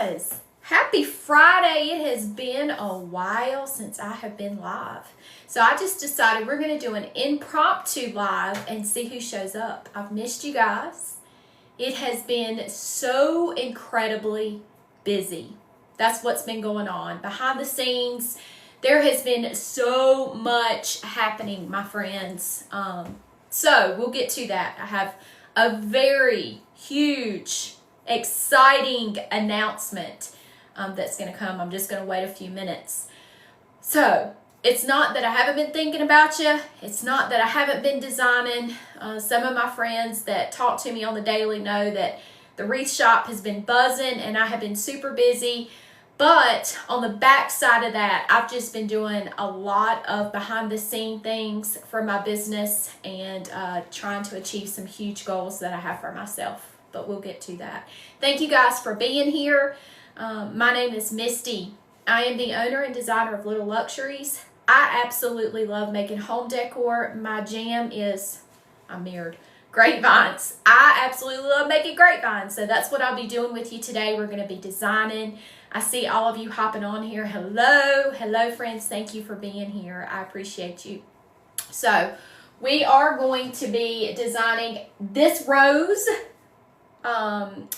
guys, happy Friday. It has been a while since I have been live. So I just decided we're going to do an impromptu live and see who shows up. I've missed you guys. It has been so incredibly busy. That's what's been going on. Behind the scenes, there has been so much happening, my friends. So we'll get to that. I have a very huge, exciting announcement that's going to come. I'm just going to wait a few minutes. So it's not that I haven't been thinking about you. It's not that I haven't been designing. Some of my friends that talk to me on the daily know that the wreath shop has been buzzing and I have been super busy. But on the back side of that, I've just been doing a lot of behind the scene things for my business and trying to achieve some huge goals that I have for myself. But we'll get to that. Thank you guys for being here. My name is Misty. I am the owner and designer of Little Luxuries. I absolutely love making home decor. My jam is, I'm mirrored, grapevines. I absolutely love making grapevines. So that's what I'll be doing with you today. We're going to be designing. I see all of you hopping on here. Hello. Hello, friends. Thank you for being here. I appreciate you. So we are going to be designing this rose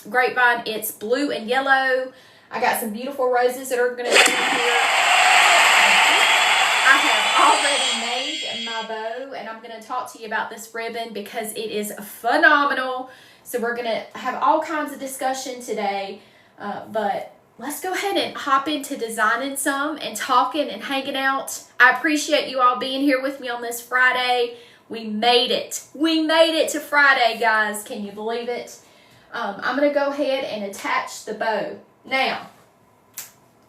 grapevine. It's blue and yellow. I got some beautiful roses that are going to be here. I have already made my bow, and I'm going to talk to you about this ribbon because it is phenomenal. So we're going to have all kinds of discussion today, but let's go ahead and hop into designing some and talking and hanging out. I appreciate you all being here with me on this Friday. We made it. We made it to Friday, guys. Can you believe it? I'm going to go ahead and attach the bow. Now,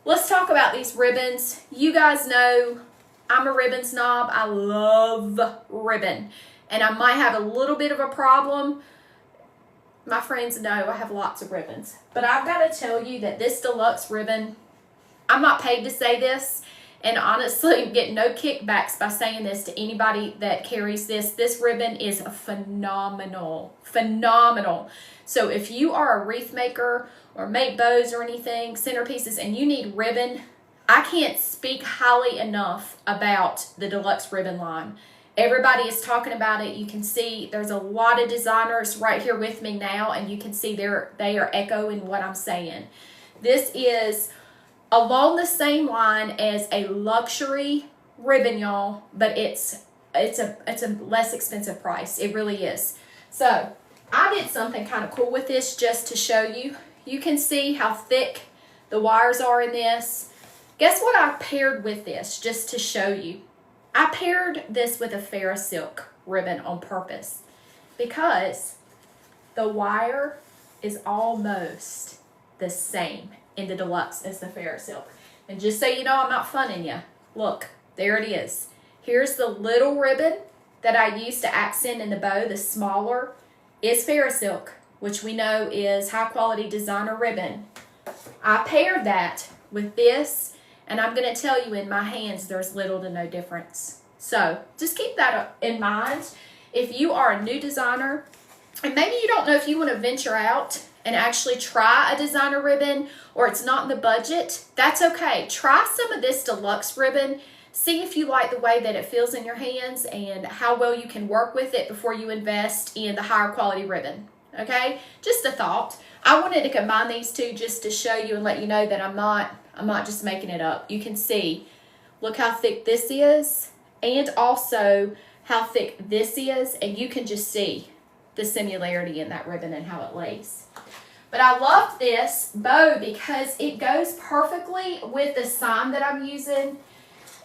let's talk about these ribbons. You guys know I'm a ribbon snob. I love ribbon. And I might have a little bit of a problem. My friends know I have lots of ribbons. But I've got to tell you that this deluxe ribbon, I'm not paid to say this. And honestly, I'm getting no kickbacks by saying this to anybody that carries this. This ribbon is phenomenal. Phenomenal. So if you are a wreath maker or make bows or anything, centerpieces, and you need ribbon, I can't speak highly enough about the deluxe ribbon line. Everybody is talking about it. You can see there's a lot of designers right here with me now, and you can see they are echoing what I'm saying. This is along the same line as a luxury ribbon, y'all, but it's a less expensive price. It really is. So I did something kind of cool with this just to show you. You can see how thick the wires are in this. Guess what I paired with this just to show you? I paired this with a Ferris silk ribbon on purpose because the wire is almost the same in the deluxe as the Ferris silk. And just so you know, I'm not funning you. Look, there it is. Here's the little ribbon that I used to accent in the bow. The smaller is Ferris silk, which we know is high quality designer ribbon. I paired that with this, and I'm going to tell you in my hands there's little to no difference. So just keep that in mind. If you are a new designer, and maybe you don't know if you want to venture out and actually try a designer ribbon, or it's not in the budget, that's okay. Try some of this deluxe ribbon. See if you like the way that it feels in your hands and how well you can work with it before you invest in the higher quality ribbon. Okay? Just a thought. I wanted to combine these two just to show you and let you know that I'm not just making it up. You can see, look how thick this is, and also how thick this is, and you can just see the similarity in that ribbon and how it lays. But I love this bow because it goes perfectly with the sign that I'm using.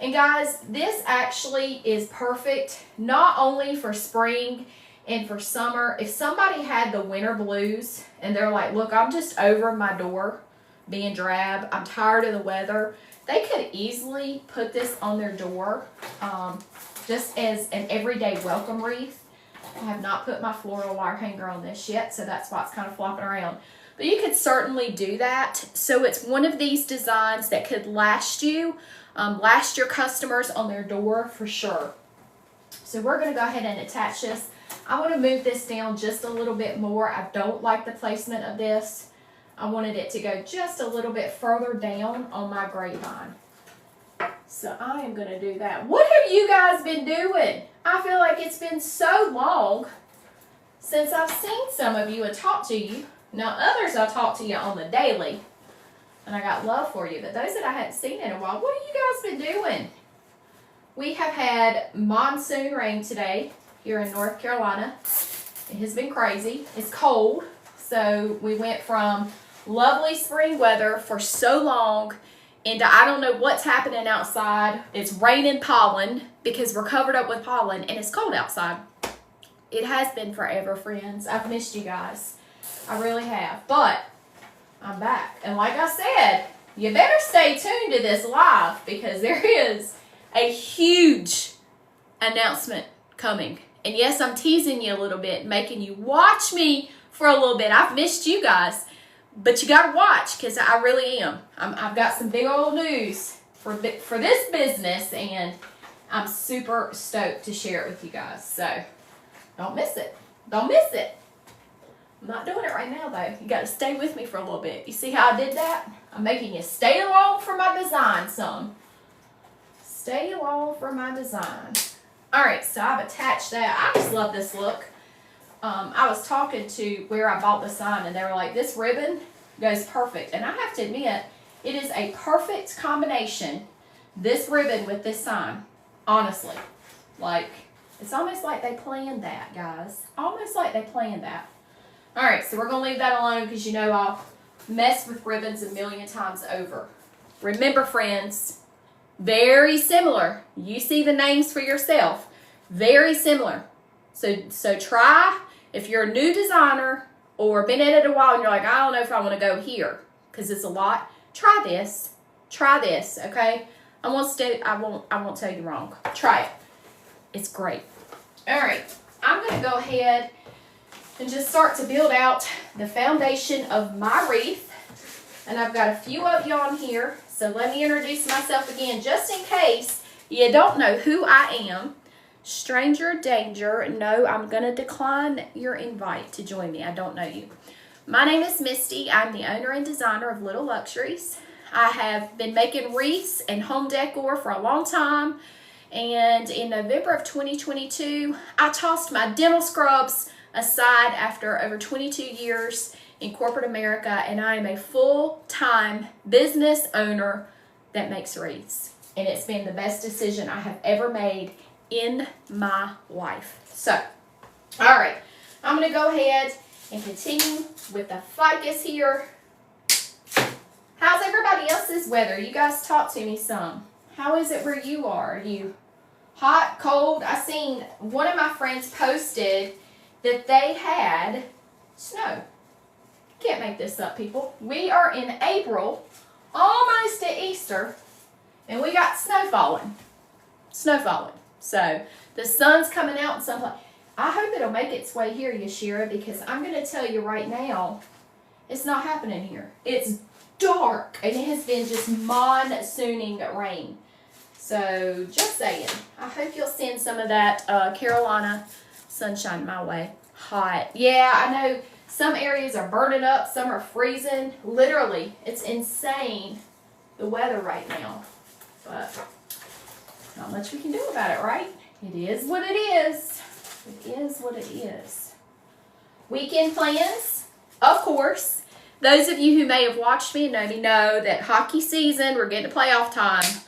And guys, this actually is perfect not only for spring and for summer. If somebody had the winter blues and they're like, look, I'm just over my door being drab, I'm tired of the weather, they could easily put this on their door just as an everyday welcome wreath. I have not put my floral wire hanger on this yet, so that's why it's kind of flopping around. But you could certainly do that. So it's one of these designs that could last you, last your customers on their door for sure. So we're going to go ahead and attach this. I want to move this down just a little bit more. I don't like the placement of this. I wanted it to go just a little bit further down on my grapevine. So I am going to do that. What have you guys been doing? I feel like it's been so long since I've seen some of you and talked to you. Now others I'll talk to you on the daily. And I got love for you. But those that I hadn't seen in a while, what have you guys been doing? We have had monsoon rain today here in North Carolina. It has been crazy. It's cold. So we went from lovely spring weather for so long into I don't know what's happening outside. It's raining pollen because we're covered up with pollen and it's cold outside. It has been forever, friends. I've missed you guys. I really have. But I'm back. And like I said, you better stay tuned to this live because there is a huge announcement coming. And yes, I'm teasing you a little bit, making you watch me for a little bit. I've missed you guys, but you got to watch because I really am. I've got some big old news for this business, and I'm super stoked to share it with you guys. So don't miss it. Don't miss it. I'm not doing it right now, though. You got to stay with me for a little bit. You see how I did that? I'm making you stay along for my design some. Stay along for my design. All right, so I've attached that. I just love this look. I was talking to where I bought the sign, and they were like, this ribbon goes perfect. And I have to admit, it is a perfect combination, this ribbon with this sign, honestly. Like, it's almost like they planned that, guys. Almost like they planned that. All right, so we're going to leave that alone because you know I'll mess with ribbons a million times over. Remember, friends, very similar. You see the names for yourself. Very similar. So try, if you're a new designer or been at it a while and you're like, I don't know if I want to go here because it's a lot, try this. Try this, okay? I won't tell you wrong. Try it. It's great. All right, I'm going to go ahead and just start to build out the foundation of my wreath. And I've got a few of you on here. So let me introduce myself again, just in case you don't know who I am. Stranger danger. No, I'm going to decline your invite to join me. I don't know you. My name is Misty. I'm the owner and designer of Little Luxuries. I have been making wreaths and home decor for a long time. And in November of 2022, I tossed my dental scrubs aside after over 22 years in corporate America, and I am a full-time business owner that makes wreaths. And it's been the best decision I have ever made in my life. So, all right, I'm going to go ahead and continue with the ficus here. How's everybody else's weather? You guys talk to me some. How is it where you are? Are you hot, cold? I seen one of my friends posted that they had snow. Can't make this up, people. We are in April, almost at Easter, and we got snow falling. Snow falling. So the sun's coming out and sun's like, I hope it'll make its way here, Yashira, because I'm going to tell you right now, it's not happening here. It's dark, and it has been just monsooning rain. So just saying, I hope you'll send some of that Carolina sunshine my way. Hot. Yeah, I know some areas are burning up, some are freezing. Literally, it's insane, the weather right now. But not much we can do about it, right? It is what it is. It is what it is. Weekend plans, of course. Those of you who may have watched me and know me know that hockey season, we're getting to playoff time.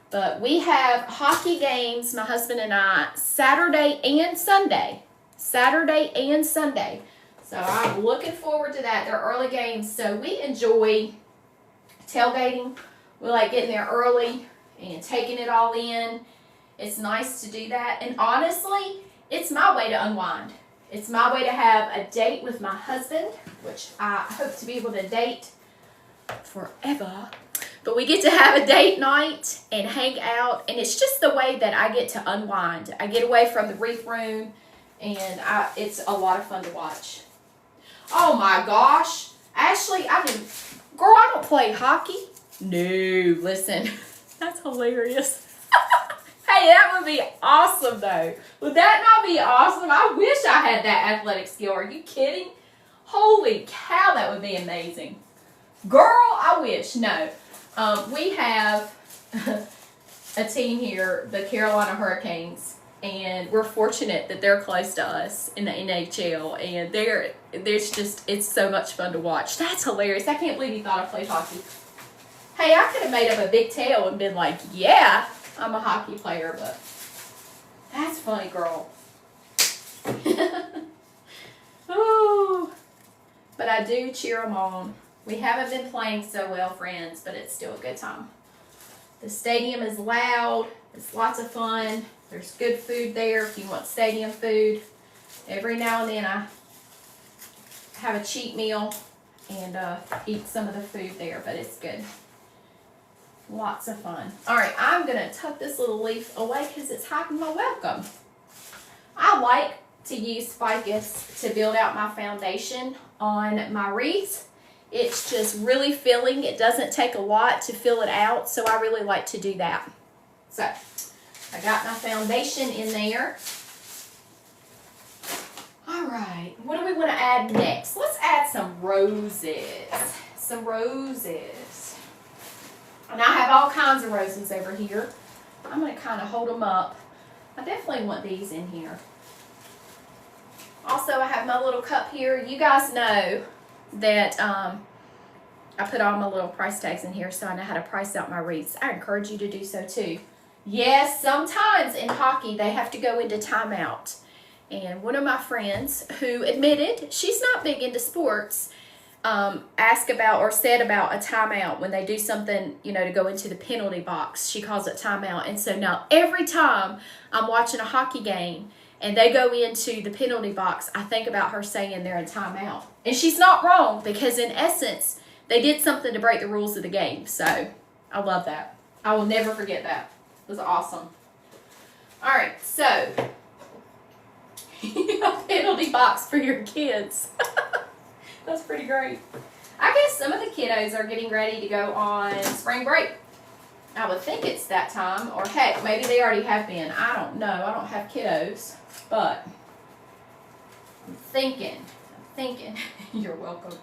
But we have hockey games, my husband and I, Saturday and Sunday. Saturday and Sunday. So I'm looking forward to that. They're early games. So we enjoy tailgating. We like getting there early and taking it all in. It's nice to do that. And honestly, it's my way to unwind. It's my way to have a date with my husband, which I hope to be able to date forever. But we get to have a date night and hang out. And it's just the way that I get to unwind. I get away from the wreath room. And it's a lot of fun to watch. Oh my gosh. Ashley, girl, I don't play hockey. No, listen. That's hilarious. Hey, that would be awesome though. Would that not be awesome? I wish I had that athletic skill. Are you kidding? Holy cow, that would be amazing. Girl, I wish. No. We have a team here, the Carolina Hurricanes, and we're fortunate that they're close to us in the NHL, and it's so much fun to watch. That's hilarious. I can't believe you thought I played hockey. Hey, I could have made up a big tale and been like, yeah, I'm a hockey player, but that's funny, girl. Oh, but I do cheer them on. We haven't been playing so well, friends, but it's still a good time. The stadium is loud. It's lots of fun. There's good food there if you want stadium food. Every now and then I have a cheat meal and eat some of the food there, but it's good. Lots of fun. All right, I'm going to tuck this little leaf away because it's hiding my welcome. I like to use ficus to build out my foundation on my wreath. It's just really filling. It doesn't take a lot to fill it out, so I really like to do that. So, I got my foundation in there. All right, what do we want to add next? Let's add some roses. Some roses. And I have all kinds of roses over here. I'm going to kind of hold them up. I definitely want these in here. Also, I have my little cup here. You guys know that I put all my little price tags in here so I know how to price out my wreaths. I encourage you to do so too. Yes, sometimes in hockey they have to go into timeout. And one of my friends who admitted she's not big into sports asked about or said about a timeout when they do something, you know, to go into the penalty box. She calls it timeout. And so now every time I'm watching a hockey game and they go into the penalty box, I think about her saying they're in timeout. And she's not wrong, because in essence, they did something to break the rules of the game. So I love that. I will never forget that. It was awesome. All right, so a penalty box for your kids. That's pretty great. I guess some of the kiddos are getting ready to go on spring break. I would think it's that time, or heck, maybe they already have been. I don't know. I don't have kiddos, but I'm thinking. You're welcome.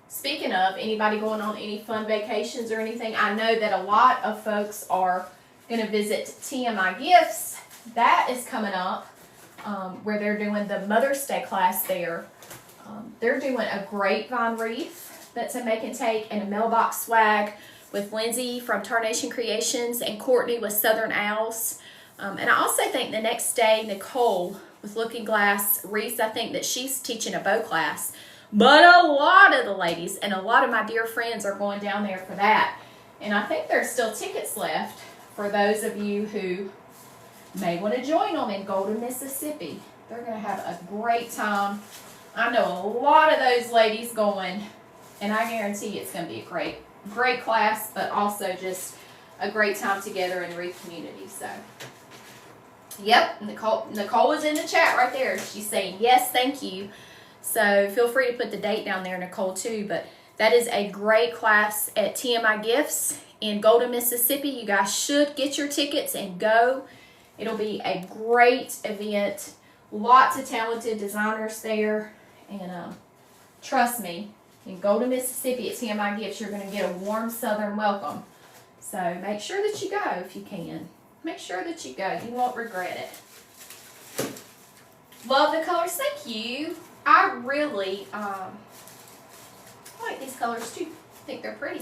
Speaking of, anybody going on any fun vacations or anything, I know that a lot of folks are going to visit TMI Gifts. That is coming up, where they're doing the Mother's Day class there. They're doing a Grapevine wreath that's a make and take, and a mailbox swag with Lindsay from Tarnation Creations and Courtney with Southern Owls. And I also think the next day, Nicole with Looking Glass Wreaths, I think that she's teaching a bow class. But a lot of the ladies and a lot of my dear friends are going down there for that. And I think there's still tickets left for those of you who may want to join them in Golden, Mississippi. They're going to have a great time. I know a lot of those ladies going, and I guarantee it's going to be a great class, but also just a great time together in the Wreath community. So, yep, Nicole was in the chat right there. She's saying, yes, thank you. So feel free to put the date down there, Nicole, too. But that is a great class at TMI Gifts in Golden, Mississippi. You guys should get your tickets and go. It'll be a great event. Lots of talented designers there. And trust me, in Golden, Mississippi at TMI Gifts, you're going to get a warm southern welcome. So make sure that you go if you can. Make sure that you go. You won't regret it. Love the colors. Thank you. I really like these colors too. I think they're pretty.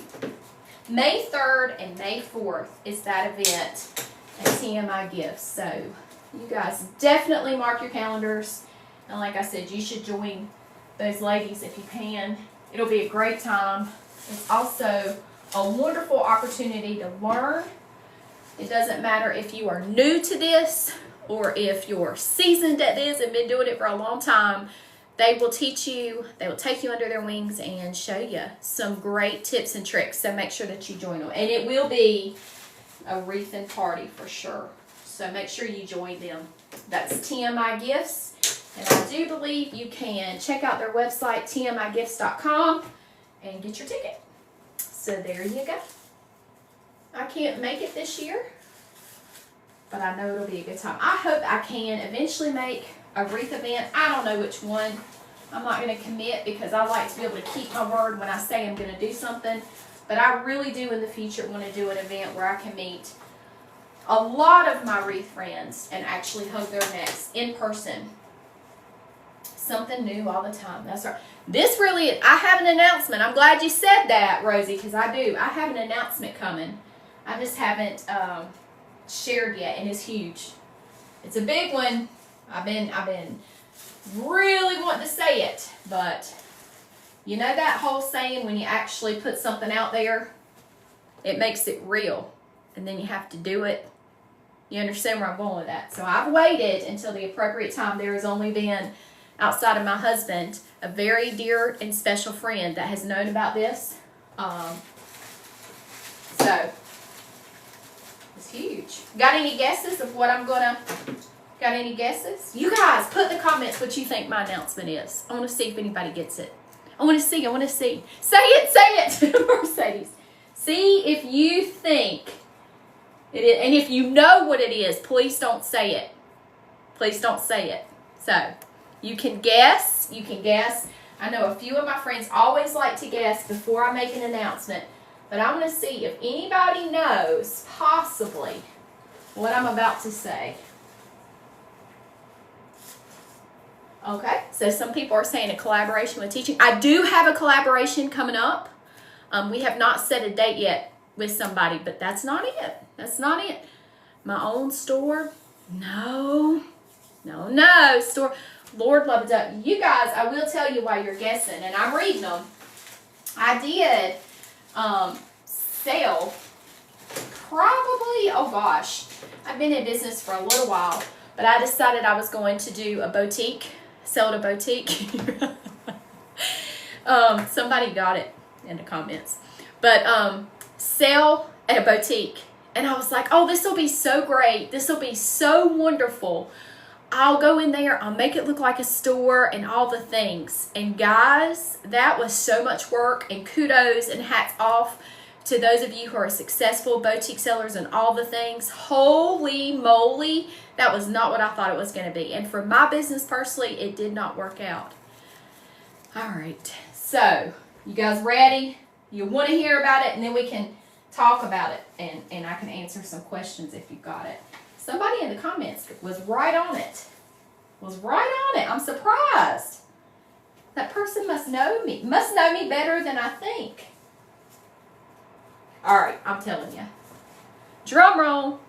May 3rd and May 4th is that event at TMI Gifts. So you guys definitely mark your calendars. And like I said, you should join those ladies if you can. It'll be a great time. It's also a wonderful opportunity to learn. It doesn't matter if you are new to this or if you're seasoned at this and been doing it for a long time. They will teach you, they will take you under their wings and show you some great tips and tricks. So make sure that you join them. And it will be a wreathing party for sure. So make sure you join them. That's TMI Gifts. And I do believe you can check out their website, tmigifts.com, and get your ticket. So there you go. I can't make it this year, but I know it'll be a good time. I hope I can eventually make a wreath event. I don't know which one I'm not going to commit because I like to be able to keep my word when I say I'm going to do something. But I really do in the future want to do an event where I can meet a lot of my wreath friends and actually hug their necks in person. Something new all the time. That's right. This really, I have an announcement. I'm glad you said that, Rosie, because I do. I have an announcement coming. I just haven't shared yet, and it's huge. It's a big one. I've been really wanting to say it, but you know that whole saying, when you actually put something out there, it makes it real, and then you have to do it. You understand where I'm going with that? So I've waited until the appropriate time. There has only been, outside of my husband, a very dear and special friend that has known about this. So it's huge. Got any guesses of what I'm gonna? Got any guesses? You guys, put in the comments what you think my announcement is. I want to see if anybody gets it. I want to see. Say it, Mercedes. See if you think it is, and if you know what it is, please don't say it. Please don't say it. So you can guess. I know a few of my friends always like to guess before I make an announcement, but I want to see if anybody knows possibly what I'm about to say. Okay, so some people are saying a collaboration with teaching. I do have a collaboration coming up. We have not set a date yet with somebody, but that's not it. That's not it. My own store? No. Store. Lord love it. You guys, I will tell you while you're guessing, and I'm reading them. I did sell probably, oh gosh, I've been in business for a little while, but I decided I was going to do a boutique, sell at a boutique. Somebody got it in the comments, but sell at a boutique. And I was like, oh, this will be so great. This will be so wonderful. I'll go in there, I'll make it look like a store and all the things. And guys, that was so much work, and kudos and hats off to those of you who are successful boutique sellers and all the things. Holy moly, that was not what I thought it was going to be. And for my business personally, it did not work out. All right, so you guys ready? You want to hear about it, and then we can talk about it, and I can answer some questions if you got it. Somebody in the comments was right on it. I'm surprised. That person must know me. Must know me better than I think. All right, I'm telling you. Drum roll.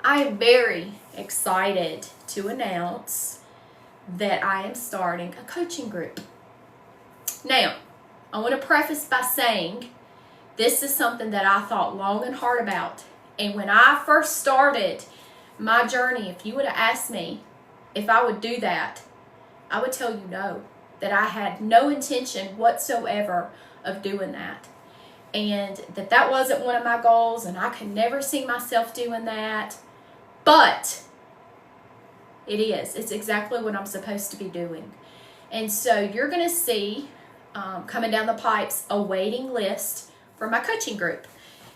I am very excited to announce that I am starting a coaching group. Now, I want to preface by saying this is something that I thought long and hard about. And when I first started my journey, if you would have asked me if I would do that, I would tell you no, that I had no intention whatsoever of doing that. And that wasn't one of my goals, and I could never see myself doing that. But it is. It's exactly what I'm supposed to be doing. And so you're going to see coming down the pipes a waiting list for my coaching group.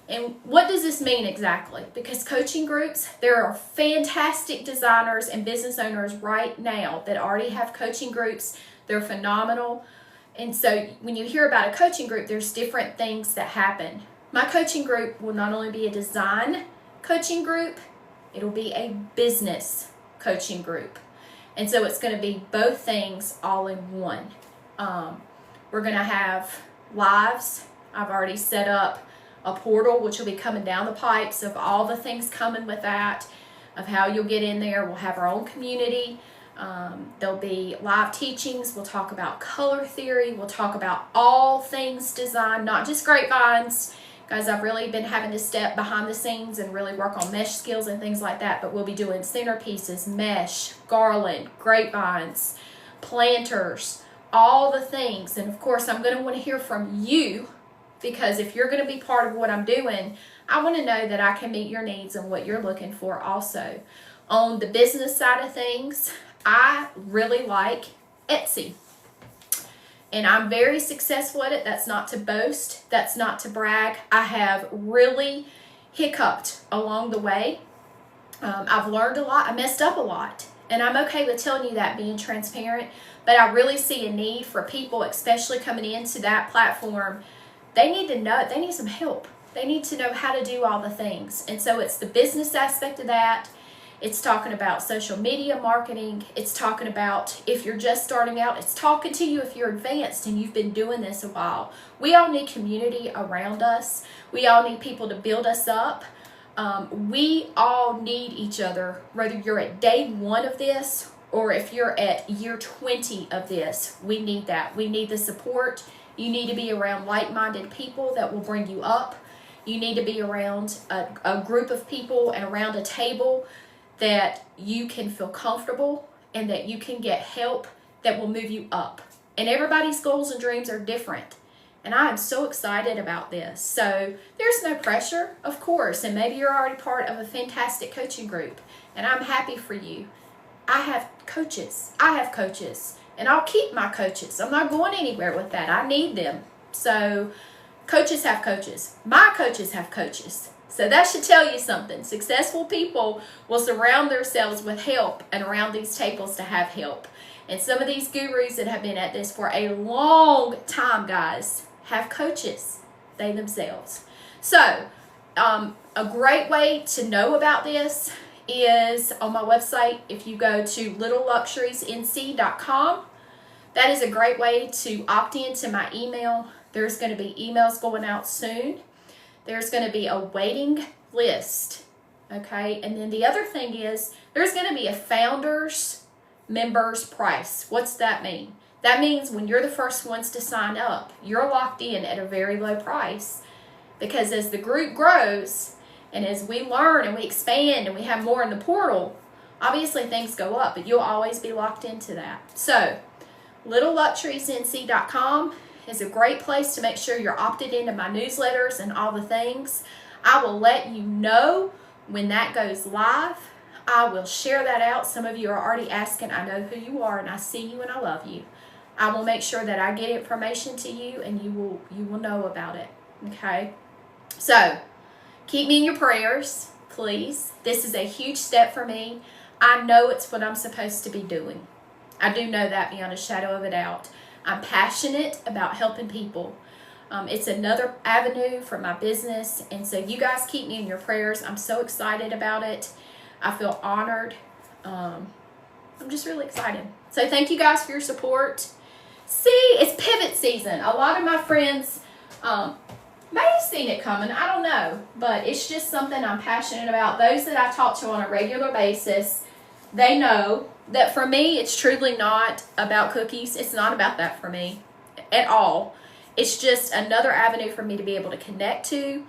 And what does this mean exactly? Because coaching groups, there are fantastic designers and business owners right now that already have coaching groups. They're phenomenal. And so when you hear about a coaching group, there's different things that happen. My coaching group will not only be a design coaching group, it'll be a business coaching group. And so it's going to be both things all in one. We're going to have lives. I've already set up a portal, which will be coming down the pipes of all the things coming with that, of how you'll get in there. We'll have our own community. There'll be live teachings. We'll talk about color theory. We'll talk about all things design, not just grapevines. Guys, I've really been having to step behind the scenes and really work on mesh skills and things like that, but we'll be doing centerpieces, mesh, garland, grapevines, planters, all the things. And of course, I'm going to want to hear from you, because if you're going to be part of what I'm doing, I want to know that I can meet your needs and what you're looking for also. On the business side of things, I really like Etsy. And I'm very successful at it. That's not to boast. That's not to brag. I have really hiccuped along the way. I've learned a lot. I messed up a lot. And I'm okay with telling you that, being transparent, but I really see a need for people, especially coming into that platform. They need to know, they need some help. They need to know how to do all the things. And so it's the business aspect of that. It's talking about social media marketing. It's talking about if you're just starting out. It's talking to you if you're advanced and you've been doing this a while. We all need community around us. We all need people to build us up. We all need each other, whether you're at day 1 of this or if you're at year 20 of this. We need that. We need the support. You need to be around like-minded people that will bring you up. You need to be around a group of people and around a table that you can feel comfortable and that you can get help that will move you up. And everybody's goals and dreams are different. And I am so excited about this. So there's no pressure, of course. And maybe you're already part of a fantastic coaching group. And I'm happy for you. I have coaches. And I'll keep my coaches. I'm not going anywhere with that. I need them. So coaches have coaches. My coaches have coaches. So that should tell you something. Successful people will surround themselves with help and around these tables to have help. And some of these gurus that have been at this for a long time, guys, have coaches, they themselves. So a great way to know about this is on my website. If you go to littleluxuriesnc.com, that is a great way to opt into my email. There's going to be emails going out soon. There's going to be a waiting list, okay? And then the other thing is there's going to be a founders members price. What's that mean? That means when you're the first ones to sign up, you're locked in at a very low price, because as the group grows and as we learn and we expand and we have more in the portal, obviously things go up, but you'll always be locked into that. So littleluxuriesnc.com is a great place to make sure you're opted into my newsletters and all the things. I will let you know when that goes live. I will share that out. Some of you are already asking. I know who you are and I see you and I love you. I will make sure that I get information to you and you will know about it. Okay? So keep me in your prayers, please. This is a huge step for me. I know it's what I'm supposed to be doing. I do know that beyond a shadow of a doubt. I'm passionate about helping people. It's another avenue for my business. And so you guys keep me in your prayers. I'm so excited about it. I feel honored. I'm just really excited. So thank you guys for your support. See, it's pivot season. A lot of my friends may have seen it coming. I don't know. But it's just something I'm passionate about. Those that I talk to on a regular basis, they know that for me, it's truly not about cookies. It's not about that for me at all. It's just another avenue for me to be able to connect to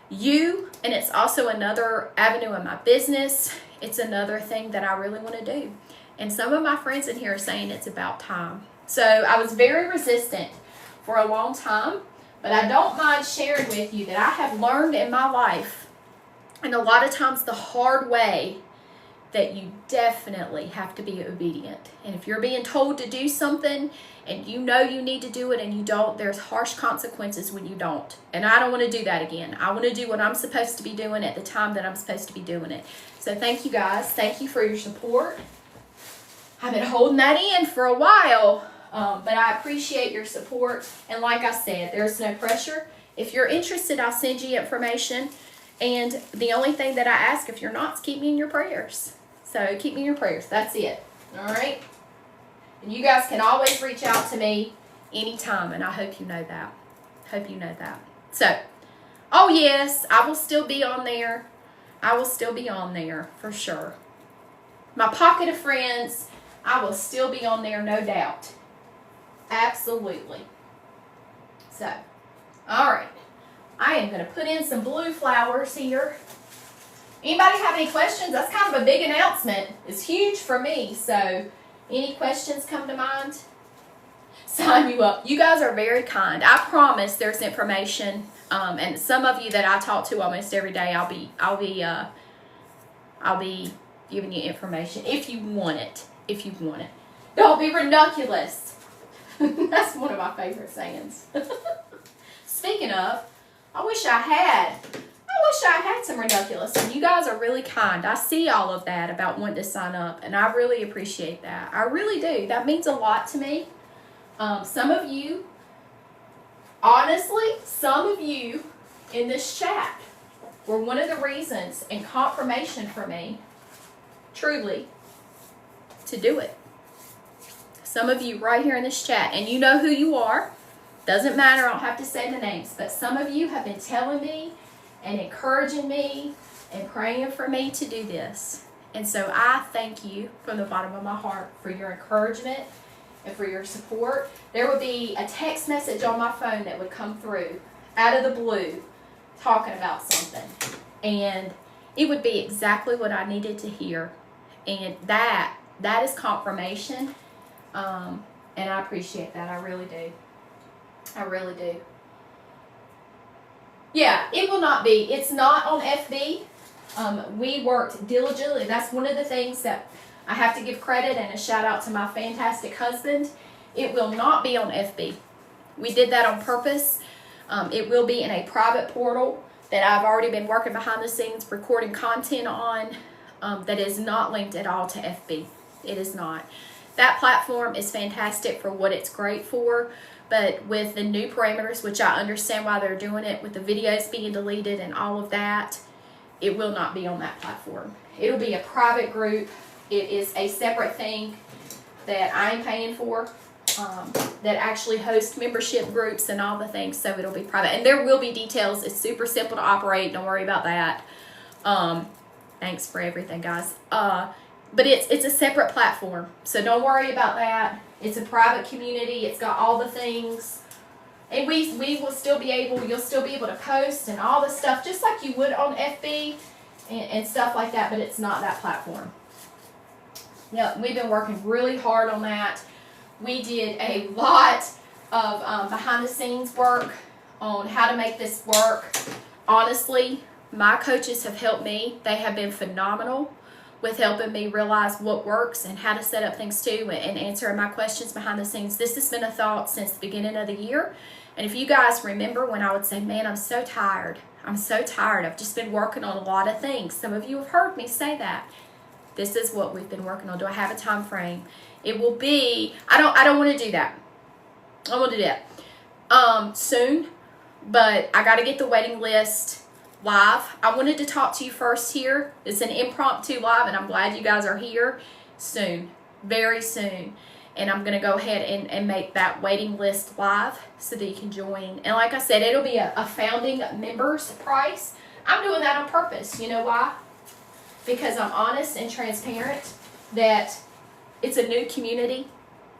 you, and it's also another avenue in my business. It's another thing that I really want to do. And some of my friends in here are saying it's about time. So I was very resistant for a long time, but I don't mind sharing with you that I have learned in my life, and a lot of times the hard way, that you definitely have to be obedient. And if you're being told to do something and you know you need to do it and you don't, there's harsh consequences when you don't. And I don't want to do that again. I want to do what I'm supposed to be doing at the time that I'm supposed to be doing it. So thank you guys. Thank you for your support. I've been holding that in for a while, but I appreciate your support. And like I said, there's no pressure. If you're interested, I'll send you information. And the only thing that I ask, if you're not, is keep me in your prayers. So keep me in your prayers. That's it. All right? And you guys can always reach out to me anytime, and I hope you know that. Hope you know that. So, oh yes, I will still be on there. I will still be on there for sure. My pocket of friends, I will still be on there, no doubt. Absolutely. So, all right. I am going to put in some blue flowers here. Anybody have any questions? That's kind of a big announcement. It's huge for me. So, any questions come to mind? Sign you up. You guys are very kind. I promise there's information. And some of you that I talk to almost every day, I'll be giving you information if you want it. If you want it. Don't be ridiculous. That's one of my favorite sayings. Speaking of, I wish I had wish I had some ranunculus. And you guys are really kind. I see all of that about wanting to sign up, and I really appreciate that. I really do. That means a lot to me. Some of you, honestly, some of you in this chat were one of the reasons and confirmation for me, truly, to do it. Some of you right here in this chat, and you know who you are. Doesn't matter, I don't have to say the names, but some of you have been telling me and encouraging me and praying for me to do this. And so I thank you from the bottom of my heart for your encouragement and for your support. There would be a text message on my phone that would come through out of the blue talking about something. And it would be exactly what I needed to hear. And that is confirmation. And I appreciate that. I really do. I really do. Yeah, it will not be. It's not on FB. We worked diligently. That's one of the things that I have to give credit and a shout out to my fantastic husband. It will not be on FB. We did that on purpose. It will be in a private portal that I've already been working behind the scenes recording content on that is not linked at all to FB. It is not. That platform is fantastic for what it's great for. But with the new parameters, which I understand why they're doing it, with the videos being deleted and all of that, it will not be on that platform. It'll be a private group. It is a separate thing that I'm paying for, that actually hosts membership groups and all the things, so it'll be private. And there will be details. It's super simple to operate. Don't worry about that. Thanks for everything, guys. But it's a separate platform, so don't worry about that. It's a private community. It's got all the things. And we will still be able, you'll still be able to post and all the stuff just like you would on FB and stuff like that, but it's not that platform. Yeah, we've been working really hard on that. We did a lot of behind the scenes work on how to make this work. Honestly, my coaches have helped me. They have been phenomenal with helping me realize what works and how to set up things too, and answering my questions behind the scenes. This has been a thought since the beginning of the year. And if you guys remember when I would say, man, I'm so tired. I'm so tired. I've just been working on a lot of things. Some of you have heard me say that. This is what we've been working on. Do I have a time frame? It will be, I don't want to do that. I want to do that soon, but I got to get the waiting list live. I wanted to talk to you first here. It's an impromptu live, and I'm glad you guys are here. Soon, very soon. And I'm going to go ahead and make that waiting list live so that you can join. And like I said, it'll be a founding members price. I'm doing that on purpose. You know why? Because I'm honest and transparent that it's a new community.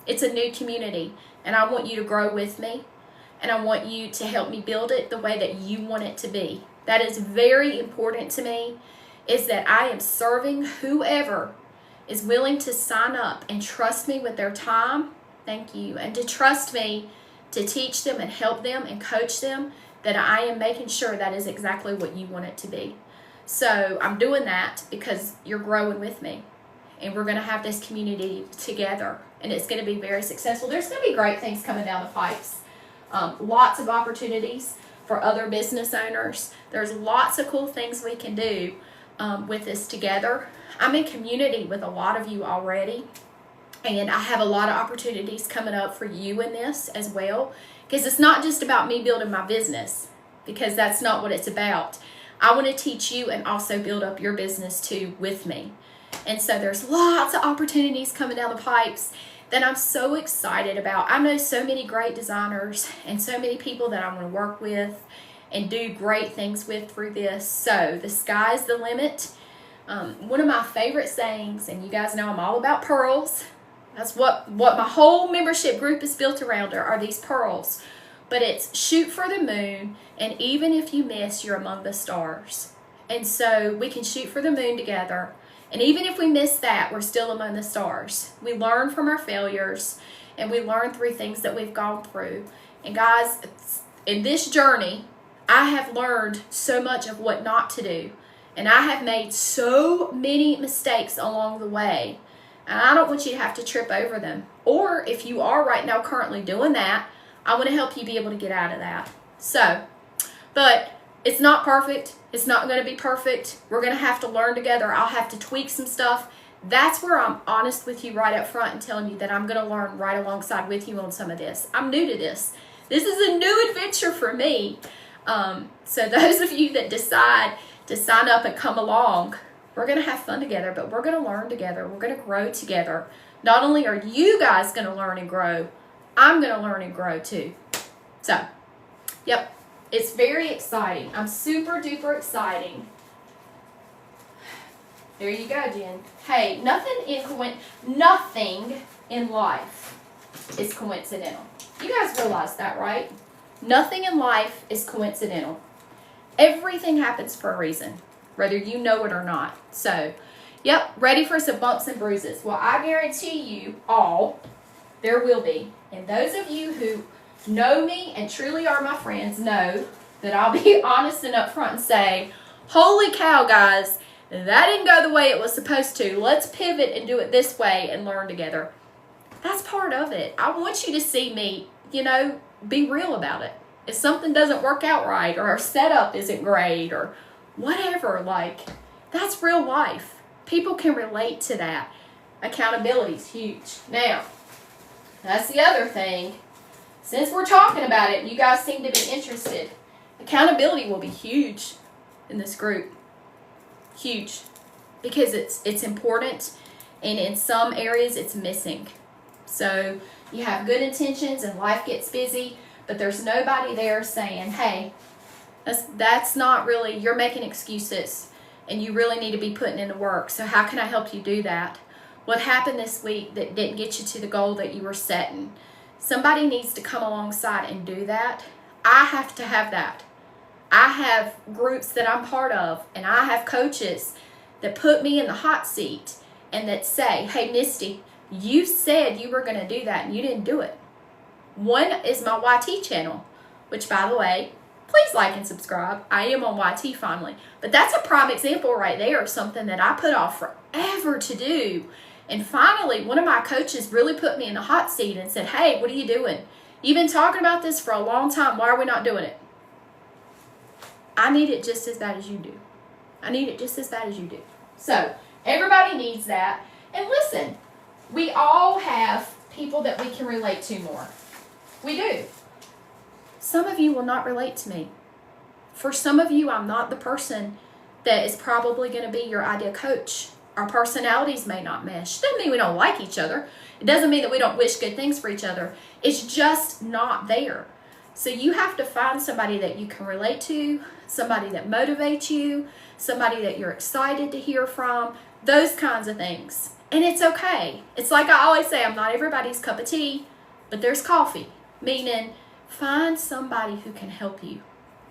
It's a new community. And I want you to grow with me. And I want you to help me build it the way that you want it to be. That is very important to me, is that I am serving whoever is willing to sign up and trust me with their time. Thank you. And to trust me to teach them and help them and coach them, that I am making sure that is exactly what you want it to be. So I'm doing that because you're growing with me. And we're going to have this community together. And it's going to be very successful. There's going to be great things coming down the pipes. Lots of opportunities for other business owners. There's lots of cool things we can do with this together. I'm in community with a lot of you already, and I have a lot of opportunities coming up for you in this as well, because it's not just about me building my business, because that's not what it's about. I want to teach you and also build up your business too with me. And so there's lots of opportunities coming down the pipes that I'm so excited about. I know so many great designers and so many people that I'm going to work with and do great things with through this. So the sky's the limit. One of my favorite sayings, and you guys know I'm all about pearls. That's what my whole membership group is built around, are these pearls. But it's shoot for the moon, and even if you miss, you're among the stars. And so we can shoot for the moon together. And even if we miss that, we're still among the stars. We learn from our failures, and we learn through things that we've gone through. And guys, in this journey, I have learned so much of what not to do. And I have made so many mistakes along the way. And I don't want you to have to trip over them. Or if you are right now currently doing that, I want to help you be able to get out of that. So, but It's not perfect. It's not going to be perfect. We're going to have to learn together. I'll have to tweak some stuff. That's where I'm honest with you right up front and telling you that I'm going to learn right alongside with you on some of this. I'm new to this. This is a new adventure for me. So those of you that decide to sign up and come along, we're going to have fun together, but we're going to learn together. We're going to grow together. Not only are you guys going to learn and grow, I'm going to learn and grow too. So, yep, it's very exciting. I'm super duper exciting. There you go, Jen. Hey, nothing in life is coincidental. You guys realize that, right? Nothing in life is coincidental. Everything happens for a reason, whether you know it or not. So, yep, ready for some bumps and bruises. Well, I guarantee you all, there will be. And those of you who know me and truly are my friends know that I'll be honest and upfront and say, holy cow, guys, that didn't go the way it was supposed to. Let's pivot and do it this way and learn together. That's part of it. I want you to see me, be real about it. If something doesn't work out right, or our setup isn't great, or whatever, that's real life. People can relate to that. Accountability is huge. Now, that's the other thing. Since we're talking about it, you guys seem to be interested. Accountability will be huge in this group. Huge. Because it's important, and in some areas it's missing. So you have good intentions and life gets busy, but there's nobody there saying, hey, that's not really, you're making excuses and you really need to be putting in the work. So how can I help you do that? What happened this week that didn't get you to the goal that you were setting? Somebody needs to come alongside and do that. I have to have that. I have groups that I'm part of, and I have coaches that put me in the hot seat and that say, hey, Misty, you said you were going to do that and you didn't do it. One is my YT channel, which, by the way, please like and subscribe. I am on YT finally. But that's a prime example right there of something that I put off forever to do. And finally, one of my coaches really put me in the hot seat and said, hey, what are you doing? You've been talking about this for a long time. Why are we not doing it? I need it just as bad as you do. I need it just as bad as you do. So everybody needs that. And listen, we all have people that we can relate to more. We do. Some of you will not relate to me. For some of you, I'm not the person that is probably going to be your ideal coach. Our personalities may not mesh. Doesn't mean we don't like each other. It doesn't mean that we don't wish good things for each other. It's just not there. So you have to find somebody that you can relate to, somebody that motivates you, somebody that you're excited to hear from, those kinds of things. And it's okay. It's like I always say, I'm not everybody's cup of tea, but there's coffee. Meaning, find somebody who can help you.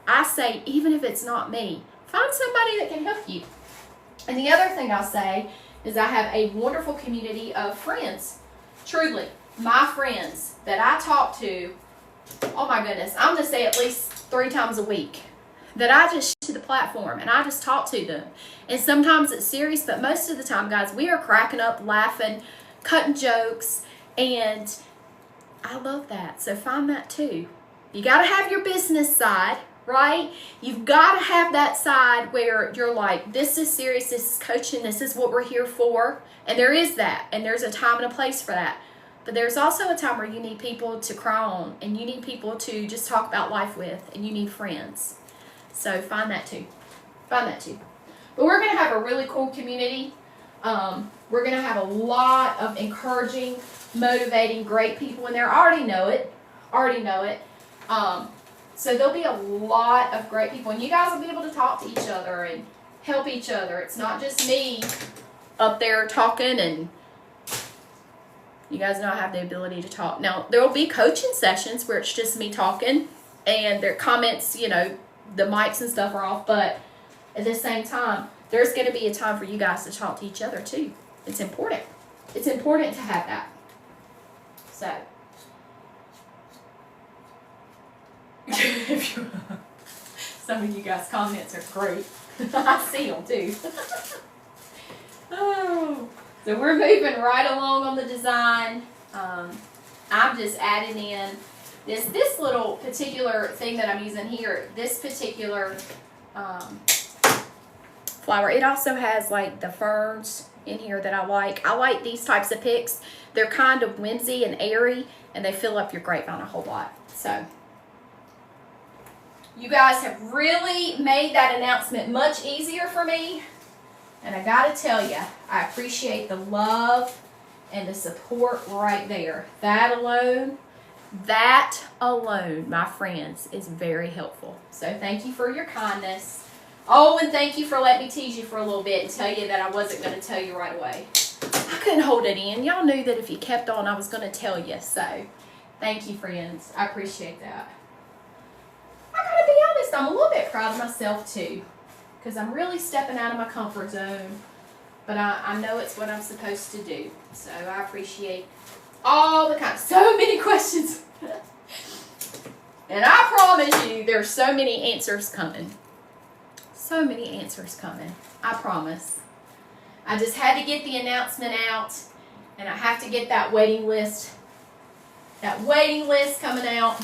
I say, even if it's not me, find somebody that can help you. And the other thing I'll say is I have a wonderful community of friends. Truly, my friends that I talk to, oh my goodness, I'm going to say at least 3 times a week, that I just to the platform and I just talk to them. And sometimes it's serious, but most of the time, guys, we are cracking up, laughing, cutting jokes, and I love that. So find that too. You got to have your business side, right? You've got to have that side where you're like, this is serious, this is coaching, this is what we're here for. And there is that, and there's a time and a place for that. But there's also a time where you need people to cry on, and you need people to just talk about life with, and you need friends. So find that too. Find that too. But we're going to have a really cool community. We're going to have a lot of encouraging, motivating, great people in there. I already know it. So there'll be a lot of great people. And you guys will be able to talk to each other and help each other. It's not just me up there talking, and you guys know I have the ability to talk. Now, there will be coaching sessions where it's just me talking and their comments, the mics and stuff are off. But at the same time, there's going to be a time for you guys to talk to each other too. It's important. It's important to have that. So, some of you guys' comments are great. I see them too. Oh, so we're moving right along on the design. I'm just adding in This little particular thing that I'm using here, this particular flower, it also has like the ferns in here that I like. I like these types of picks. They're kind of whimsy and airy, and they fill up your grapevine a whole lot. So you guys have really made that announcement much easier for me. And I gotta tell you, I appreciate the love and the support right there. That alone, my friends, is very helpful. So thank you for your kindness. Oh, and thank you for letting me tease you for a little bit and tell you that I wasn't going to tell you right away. I couldn't hold it in. Y'all knew that if you kept on, I was going to tell you. So thank you, friends. I appreciate that. I gotta be honest, I'm a little bit proud of myself too, because I'm really stepping out of my comfort zone, but I know it's what I'm supposed to do. So I appreciate all the so many questions. And I promise you, there's so many answers coming. So many answers coming. I promise. I just had to get the announcement out, and I have to get that waiting list coming out.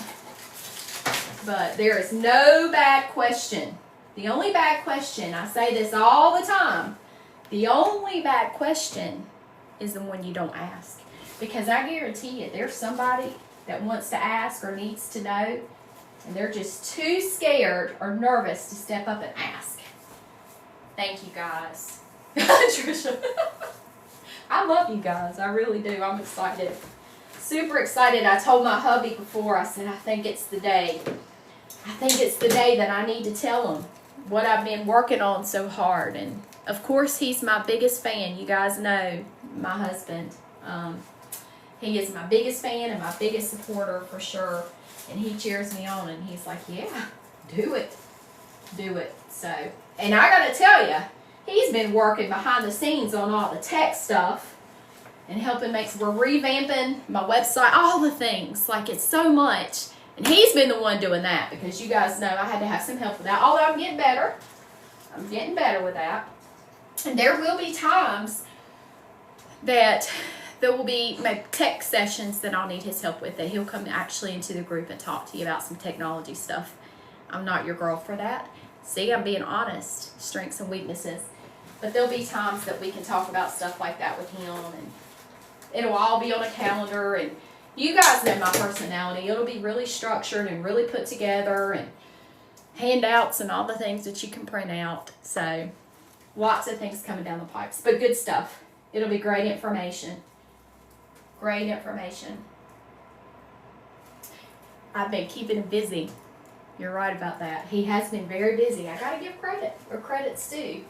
But there is no bad question. The only bad question, I say this all the time, the only bad question is the one you don't ask. Because I guarantee you, there's somebody that wants to ask or needs to know, and they're just too scared or nervous to step up and ask. Thank you, guys. Trisha. I love you guys. I really do. I'm excited. Super excited. I told my hubby before, I said, I think it's the day. I think it's the day that I need to tell him what I've been working on so hard. And of course, he's my biggest fan. You guys know my husband. He is my biggest fan and my biggest supporter for sure. And he cheers me on, and he's like, yeah, do it. Do it. So, and I got to tell you, he's been working behind the scenes on all the tech stuff and helping we're revamping my website, all the things. Like, it's so much. And he's been the one doing that, because you guys know I had to have some help with that. Although I'm getting better. I'm getting better with that. And there will be times that there will be maybe tech sessions that I'll need his help with, that he'll come actually into the group and talk to you about some technology stuff. I'm not your girl for that. See, I'm being honest. Strengths and weaknesses. But there'll be times that we can talk about stuff like that with him, and it'll all be on a calendar. And you guys know my personality. It'll be really structured and really put together, and handouts and all the things that you can print out. So lots of things coming down the pipes, but good stuff. It'll be great information. Great information. I've been keeping him busy. You're right about that. He has been very busy. I gotta give credit where credit's due.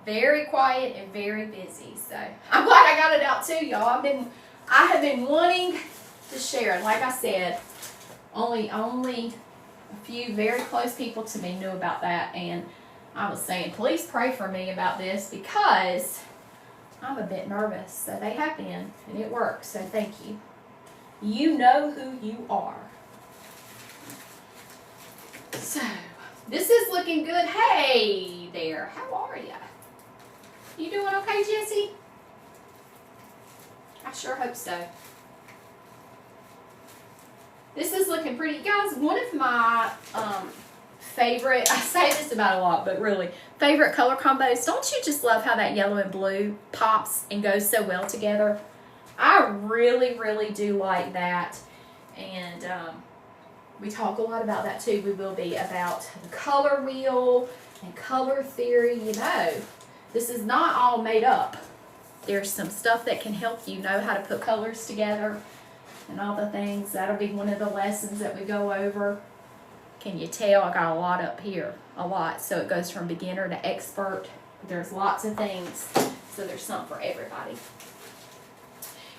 Very quiet and very busy. So I'm glad I got it out too, y'all. I have been wanting to share it. Like I said, only a few very close people to me knew about that, and I was saying, please pray for me about this, because I'm a bit nervous. So they have been, and it works. So thank you. You know who you are. So this is looking good. Hey there, how are ya? You doing okay, Jessie? I sure hope so. This is looking pretty. Guys, one of my favorite, I say this about a lot, but really, favorite color combos. Don't you just love how that yellow and blue pops and goes so well together? I really, really do like that. And we talk a lot about that too. We will be about the color wheel and color theory. You know, this is not all made up. There's some stuff that can help you know how to put colors together and all the things. That'll be one of the lessons that we go over. Can you tell I got a lot up here? A lot. So it goes from beginner to expert. There's lots of things. So there's something for everybody.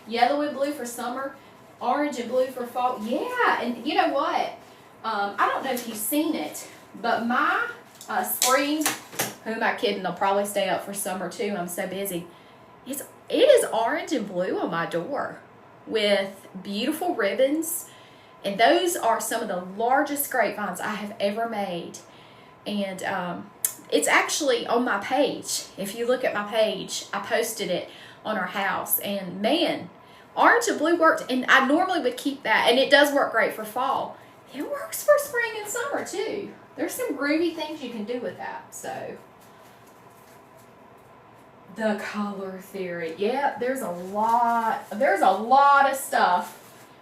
Yellow and blue for summer. Orange and blue for fall. Yeah, and you know what? I don't know if you've seen it, but my spring, who am I kidding? They'll probably stay up for summer too. I'm so busy. It is orange and blue on my door with beautiful ribbons. And those are some of the largest grapevines I have ever made. And it's actually on my page. If you look at my page, I posted it on our house. And man, Orange and blue worked, and I normally would keep that, and it does work great for fall. It works for spring and summer too. There's some groovy things you can do with that. So the color theory. Yeah, there's a lot of stuff.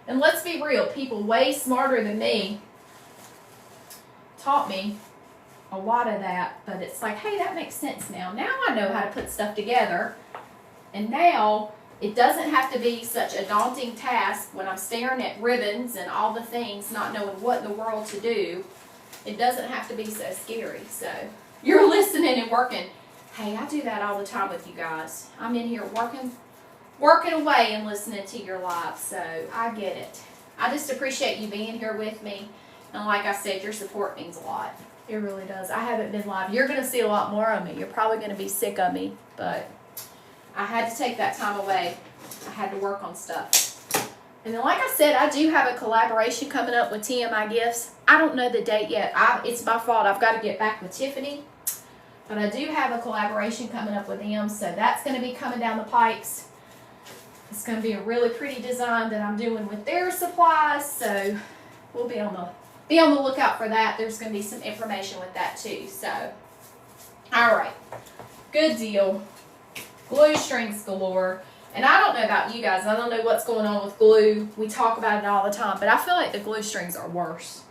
And let's be real, people way smarter than me taught me a lot of that, but it's like, hey, that makes sense now. Now I know how to put stuff together, and now it doesn't have to be such a daunting task when I'm staring at ribbons and all the things, not knowing what in the world to do. It doesn't have to be so scary. So you're listening and working. Hey, I do that all the time with you guys. I'm in here working away and listening to your live, so I get it. I just appreciate you being here with me. And like I said, your support means a lot. It really does. I haven't been live. You're going to see a lot more of me. You're probably going to be sick of me, but I had to take that time away. I had to work on stuff. And then like I said, I do have a collaboration coming up with TMI Gifts. I don't know the date yet. It's my fault. I've got to get back with Tiffany. But I do have a collaboration coming up with them, so that's going to be coming down the pipes. It's going to be a really pretty design that I'm doing with their supplies, so we'll be on the lookout for that. There's going to be some information with that too. So, all right, good deal. Glue strings galore. And I don't know about you guys. I don't know what's going on with glue. We talk about it all the time, but I feel like the glue strings are worse.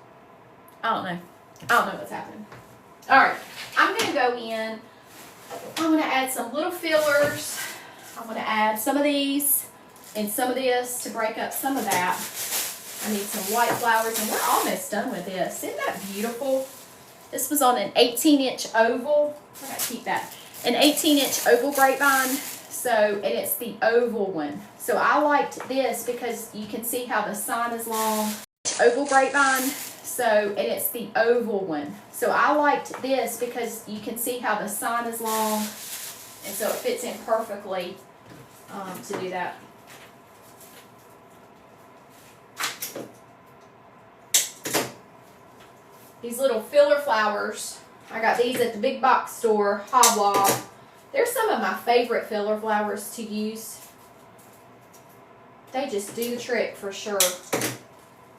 I don't know what's happening. All right, I'm going to go in. I'm going to add some little fillers. I'm going to add some of these and some of this to break up some of that. I need some white flowers, and we're almost done with this. Isn't that beautiful? This was on an 18-inch oval. I gotta keep that. An 18-inch oval grapevine. So, and it's the oval one. So I liked this because you can see how the sign is long. Oval grapevine. So, and it's the oval one. So I liked this because you can see how the sign is long, and so it fits in perfectly to do that. These little filler flowers, I got these at the big box store, Hoblob. They're some of my favorite filler flowers to use. They just do the trick for sure.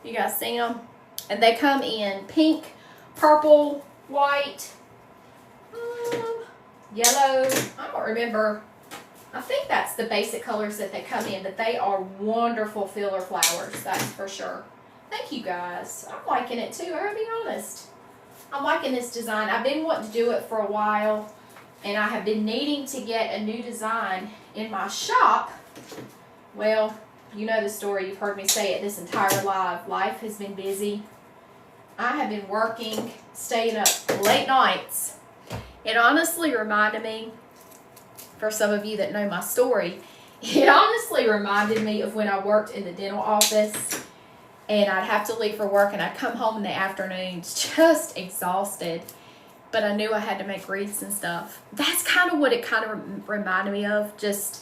You guys see them? And they come in pink, purple, white, yellow. I don't remember. I think that's the basic colors that they come in, but they are wonderful filler flowers, that's for sure. Thank you guys. I'm liking it too, I'll be honest. I'm liking this design. I've been wanting to do it for a while, and I have been needing to get a new design in my shop. Well, you know the story. You've heard me say it this entire live. Life has been busy. I have been working, staying up late nights. It honestly reminded me, for some of you that know my story, it honestly reminded me of when I worked in the dental office. And I'd have to leave for work, and I'd come home in the afternoons just exhausted. But I knew I had to make wreaths and stuff. That's kind of what it kind of reminded me of, just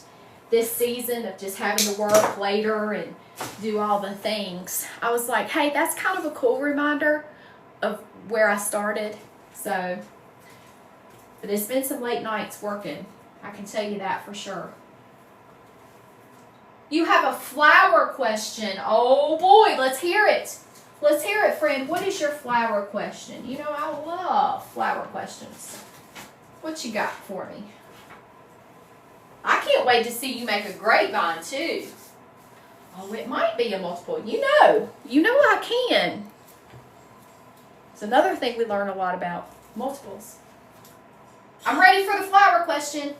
this season of just having to work later and do all the things. I was like, hey, that's kind of a cool reminder of where I started. So, but it's been some late nights working. I can tell you that for sure. You have a flower question. Oh boy, let's hear it. Let's hear it, friend. What is your flower question? You know, I love flower questions. What you got for me? I can't wait to see you make a grapevine too. Oh, it might be a multiple. You know I can. It's another thing we learn a lot about, multiples. I'm ready for the flower question.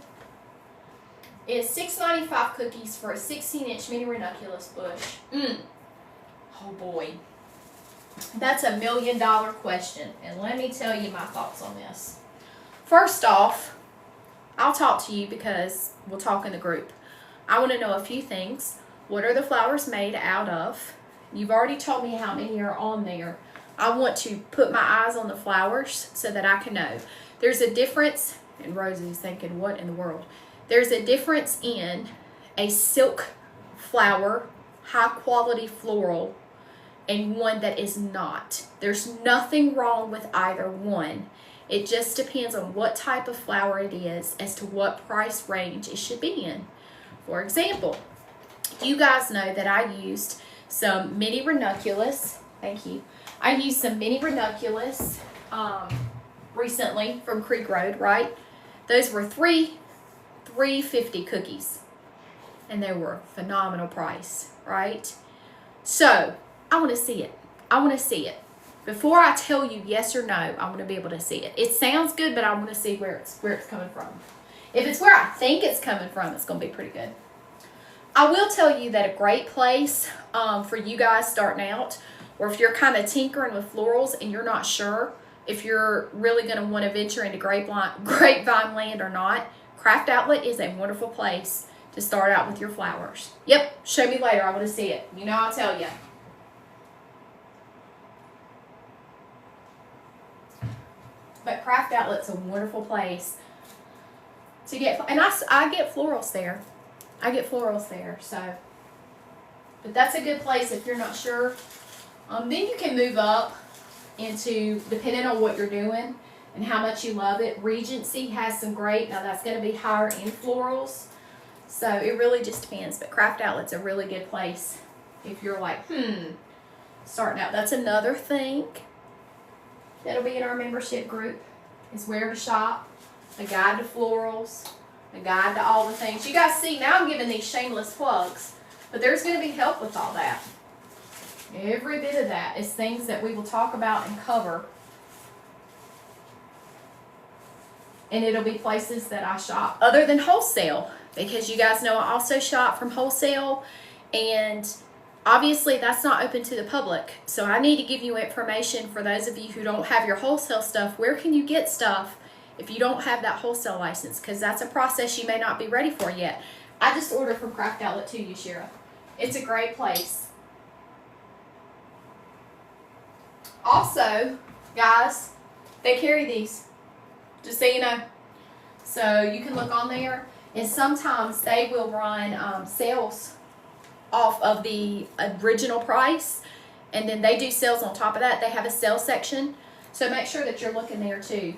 It's $6.95 cookies for a 16-inch mini ranunculus bush. Oh boy. That's $1 million question. And let me tell you my thoughts on this. First off, I'll talk to you because we'll talk in the group. I want to know a few things. What are the flowers made out of? You've already told me how many are on there. I want to put my eyes on the flowers so that I can know. There's a difference, and Rosie's thinking, what in the world? There's a difference in a silk flower, high quality floral, and one that is not. There's nothing wrong with either one. It just depends on what type of flower it is as to what price range it should be in. For example, You guys know that I used some mini ranunculus. Thank you. I used some mini ranunculus recently from Creek Road, right? Those were $3.50 cookies, and they were a phenomenal price, right? So I want to see it. I want to see it. Before I tell you yes or no, I want to be able to see it. It sounds good, but I want to see where it's coming from. If it's where I think it's coming from, it's going to be pretty good. I will tell you that a great place for you guys starting out, or if you're kind of tinkering with florals and you're not sure if you're really going to want to venture into grapevine land or not, Craft Outlet is a wonderful place to start out with your flowers. Yep, show me later. I want to see it. You know, I'll tell you. But Craft Outlet's a wonderful place to get, and I get florals there. I get florals there, so. But that's a good place if you're not sure. Then you can move up into, depending on what you're doing and how much you love it. Regency has some great, now that's going to be higher end florals. So it really just depends. But Craft Outlet's a really good place if you're like, starting out. That's another thing that'll be in our membership group, is where to shop, a guide to florals, a guide to all the things. You guys see, now I'm giving these shameless plugs, but there's going to be help with all that. Every bit of that is things that we will talk about and cover. And it'll be places that I shop other than wholesale, because you guys know I also shop from wholesale, and obviously that's not open to the public. So I need to give you information for those of you who don't have your wholesale stuff. Where can you get stuff if you don't have that wholesale license? Because that's a process you may not be ready for yet. I just ordered from Craft Outlet too, Shira. It's a great place. Also, guys, they carry these, just so you know. So you can look on there, and sometimes they will run sales off of the original price, and then they do sales on top of that. They have a sales section, so make sure that you're looking there too.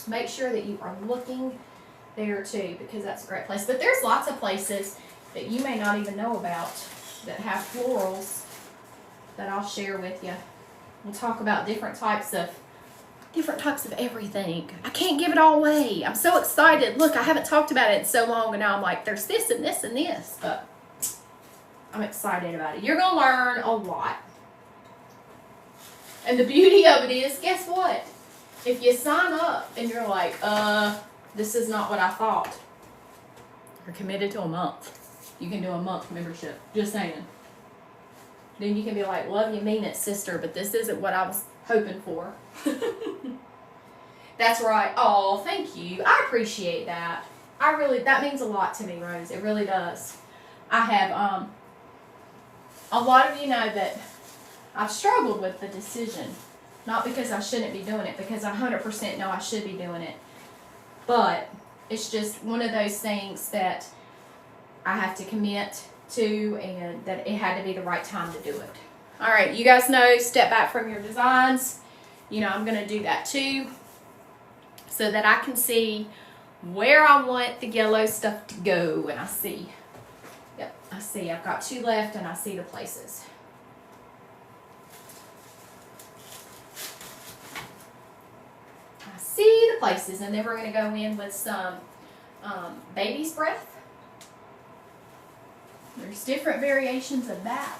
Make sure that you are looking there too, because that's a great place. But there's lots of places that you may not even know about that have florals that I'll share with you. We'll talk about different types of everything. I can't give it all away. I'm so excited. Look, I haven't talked about it in so long, and now I'm like, there's this and this and this, but I'm excited about it. You're going to learn a lot. And the beauty of it is, guess what? If you sign up and you're like, this is not what I thought, you're committed to a month. You can do a month membership. Just saying. Then you can be like, love you, mean it, sister, but this isn't what I was hoping for. That's right. Oh, thank you. I appreciate that. That means a lot to me, Rose. It really does. I have, a lot of you know that I've struggled with the decision. Not because I shouldn't be doing it, because I 100% know I should be doing it. But it's just one of those things that I have to commit to, and that it had to be the right time to do it. All right, you guys know, step back from your designs. You know, I'm going to do that too, so that I can see where I want the yellow stuff to go. And I see, yep, I see I've got 2 left, and I see the places. I see the places, and then we're going to go in with some baby's breath. There's different variations of that.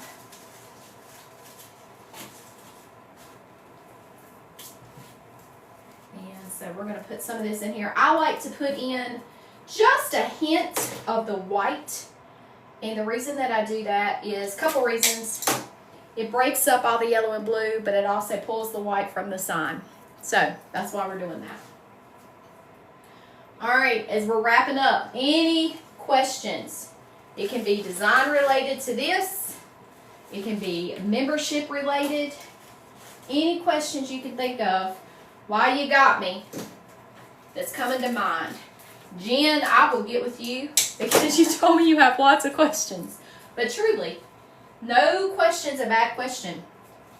And so we're going to put some of this in here. I like to put in just a hint of the white. And the reason that I do that is a couple reasons. It breaks up all the yellow and blue, but it also pulls the white from the sign. So that's why we're doing that. All right, as we're wrapping up, any questions? It can be design related to this. It can be membership related. Any questions you can think of while you got me that's coming to mind. Jen, I will get with you because you told me you have lots of questions. But truly, no question's a bad question.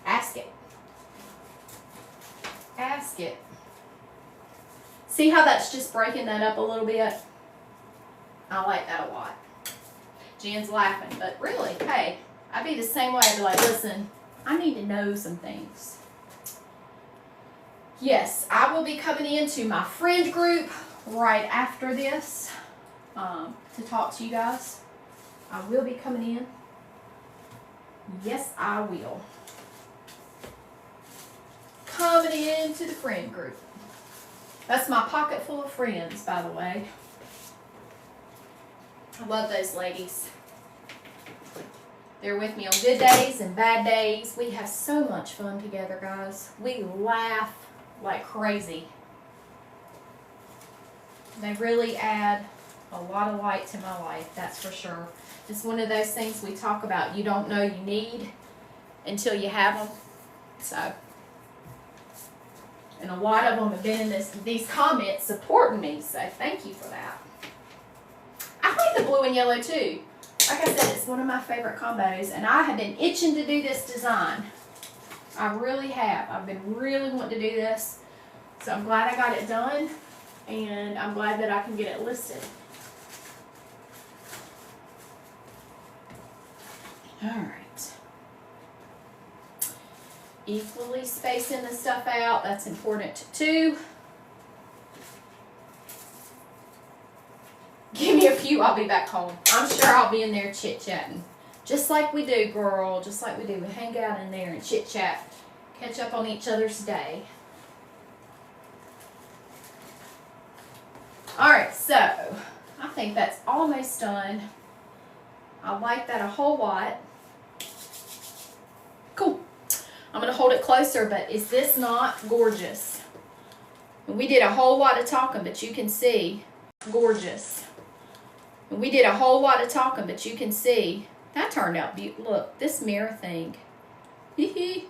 Ask it. Ask it. See how that's just breaking that up a little bit? I like that a lot. Jen's laughing, but really, hey, I'd be the same way. I'd be like, listen, I need to know some things. Yes, I will be coming into my friend group right after this to talk to you guys. I will be coming in. Yes, I will. Coming into the friend group. That's my pocket full of friends, by the way. I love those ladies. They're with me on good days and bad days. We have so much fun together, guys. We laugh like crazy. They really add a lot of light to my life, that's for sure. It's one of those things we talk about you don't know you need until you have them. So, and a lot of them have been in these comments supporting me, so thank you for that. I like the blue and yellow too. Like I said, it's one of my favorite combos, and I have been itching to do this design. I really have. I've been really wanting to do this, so I'm glad I got it done, and I'm glad that I can get it listed. All right. Equally spacing the stuff out. That's important too. Give me a few, I'll be back home. I'm sure I'll be in there chit-chatting. Just like we do, girl. Just like we do. We hang out in there and chit-chat. Catch up on each other's day. Alright, so I think that's almost done. I like that a whole lot. Cool. I'm going to hold it closer, but is this not gorgeous? We did a whole lot of talking, but you can see. Gorgeous. We did a whole lot of talking, but you can see that turned out beautiful. Look, this mirror thing. Didn't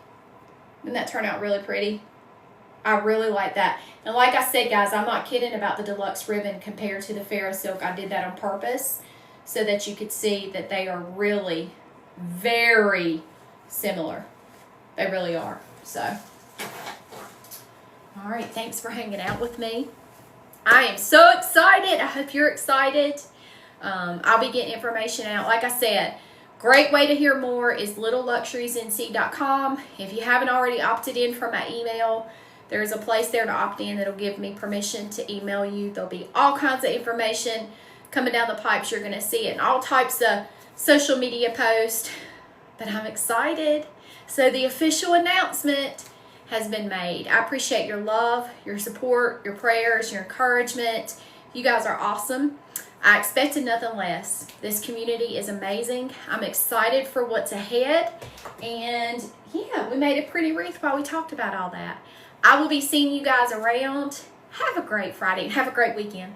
that turn out really pretty? I really like that. And like I said, guys, I'm not kidding about the deluxe ribbon compared to the Ferro Silk. I did that on purpose so that you could see that they are really very similar. They really are. So, all right, thanks for hanging out with me. I am so excited. I hope you're excited. I'll be getting information out. Like I said, great way to hear more is littleluxuriesnc.com. If you haven't already opted in for my email, there's a place there to opt in that'll give me permission to email you. There'll be all kinds of information coming down the pipes. You're going to see it in all types of social media posts. But I'm excited. So the official announcement has been made. I appreciate your love, your support, your prayers, your encouragement. You guys are awesome. I expected nothing less. This community is amazing. I'm excited for what's ahead. And yeah, we made a pretty wreath while we talked about all that. I will be seeing you guys around. Have a great Friday and have a great weekend.